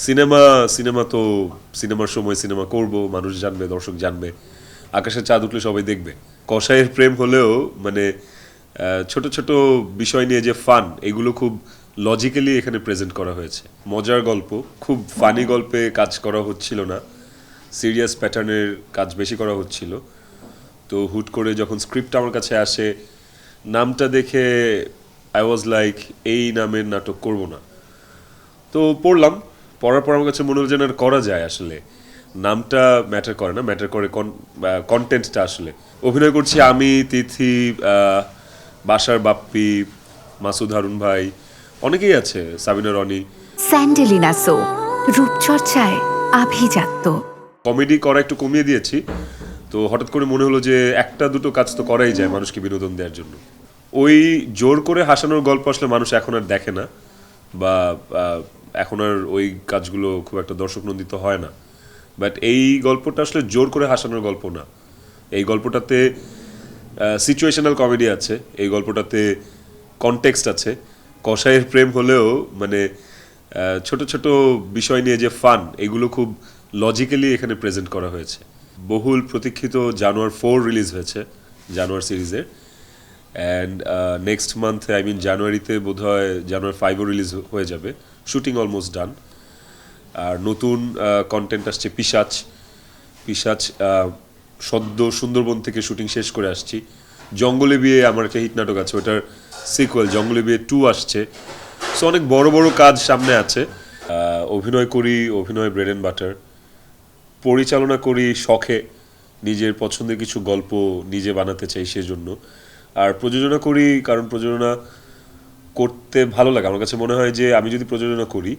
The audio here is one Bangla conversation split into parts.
সিনেমা সিনেমা তো সিনেমার সময় সিনেমা করব, মানুষ জানবে, দর্শক জানবে, আকাশের চাঁদ উঠলে সবাই দেখবে। কসাইয়ের প্রেম হলেও মানে ছোট ছোট বিষয় নিয়ে যে ফান, এগুলো খুব লজিক্যালি এখানে প্রেজেন্ট করা হয়েছে। মজার গল্প, খুব ফানি গল্পে কাজ করা হচ্ছিল না, সিরিয়াস প্যাটার্নের কাজ বেশি করা হচ্ছিল। তো হুট করে যখন স্ক্রিপ্ট আমার কাছে আসে, নামটা দেখে আই ওয়াজ লাইক এই নামের নাটক করব না। তো পড়লাম, পড়ার পর আমার কাছে মনে হলো যেন আর করা যায়। আসলে নামটা ম্যাটার করে না, ম্যাটার করে কন্টেন্টটা। আসলে অভিনয় করছি আমি, তিথি, বাসার বাপ্পি, মাসুদ হারুন ভাই, অনেকেই আছে, সাবিনা রনি। স্যান্ডেলিনা সো রূপচর্চায় আভিজাত্য। কমেডি করা একটু কমিয়ে দিয়েছি। তো হঠাৎ করে মনে হলো যে একটা দুটো কাজ তো করাই যায় মানুষকে বিনোদন দেওয়ার জন্য। ওই জোর করে হাসানোর গল্প আসলে মানুষ এখন আর দেখে না, বা এখন আর ওই কাজগুলো খুব একটা দর্শক নন্দিত হয় না। বাট এই গল্পটা আসলে জোর করে হাসানোর গল্প না। এই গল্পটাতে সিচুয়েশনাল কমেডি আছে, এই গল্পটাতে কনটেক্সট আছে। কসাইয়ের প্রেম হলেও মানে ছোট ছোট বিষয় নিয়ে যে ফান, এগুলো খুব লজিক্যালি এখানে প্রেজেন্ট করা হয়েছে। বহুল প্রতীক্ষিত জানোয়ার 4 রিলিজ হয়েছে, জানোয়ার সিরিজের। অ্যান্ড নেক্সট মান্থে, আই মিন জানুয়ারিতে বোধহয় জানুয়ারি 5ও রিলিজ হয়ে যাবে। Shooting almost done. আর নতুন কন্টেন্ট আসছে পিশাচ। পিশাচ সদ্য সুন্দরবন থেকে শুটিং শেষ করে আসছি। জঙ্গলে বিয়ে আমার একটা হিট নাটক আছে, ওটার সিকুয়েল জঙ্গলে বিয়ে 2 আসছে। সো অনেক বড় বড় কাজ সামনে আছে। অভিনয় করি, অভিনয় ব্রেড অ্যান্ড বাটার। পরিচালনা করি শখে, নিজের পছন্দের কিছু গল্প নিজে বানাতে চাই সেজন্য। আর প্রযোজনা করি কারণ প্রযোজনা করতে ভালো লাগে। আমার কাছে মনে হয় যে আমি যদি প্রযোজনা করি,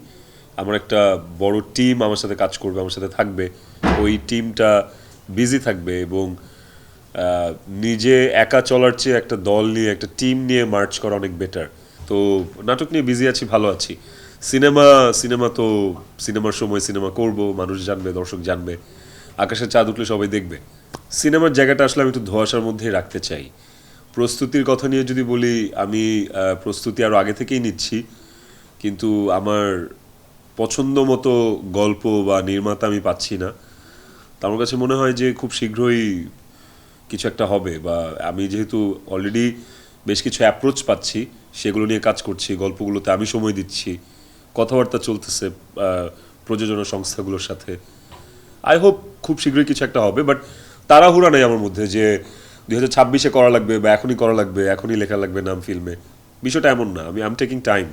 আমার একটা বড় টিম আমার সাথে কাজ করবে, আমার সাথে থাকবে। ওই টিমটা বিজি থাকবে এবং নিজে একা চলার চেয়ে একটা দল নিয়ে, একটা টিম নিয়ে মার্চ করা অনেক বেটার। তো নাটক নিয়ে বিজি আছি, ভালো আছি। সিনেমা সিনেমা তো সিনেমার সময় সিনেমা করব, মানুষ জানবে, দর্শক জানবে, আকাশের চাঁদ উঠলে সবাই দেখবে। সিনেমার জায়গাটা আসলে আমি একটু ধোঁয়াশার মধ্যেই রাখতে চাই। প্রস্তুতির কথা নিয়ে যদি বলি, আমি প্রস্তুতি আরও আগে থেকেই নিচ্ছি, কিন্তু আমার পছন্দ মতো গল্প বা নির্মাতা আমি পাচ্ছি না। তো আমার কাছে মনে হয় যে খুব শীঘ্রই কিছু একটা হবে, বা আমি যেহেতু অলরেডি বেশ কিছু অ্যাপ্রোচ পাচ্ছি, সেগুলো নিয়ে কাজ করছি, গল্পগুলোতে আমি সময় দিচ্ছি, কথাবার্তা চলতেছে প্রযোজনা সংস্থাগুলোর সাথে। আই হোপ খুব শীঘ্রই কিছু একটা হবে। বাট তাড়াহুড়া নেই আমার মধ্যে যে 2026-এ করা লাগবে, বা এখনই করা লাগবে, এখনই লেখা লাগবে নাম ফিল্মে। বিষয়টা এমন না, আমি টেকিং টাইম।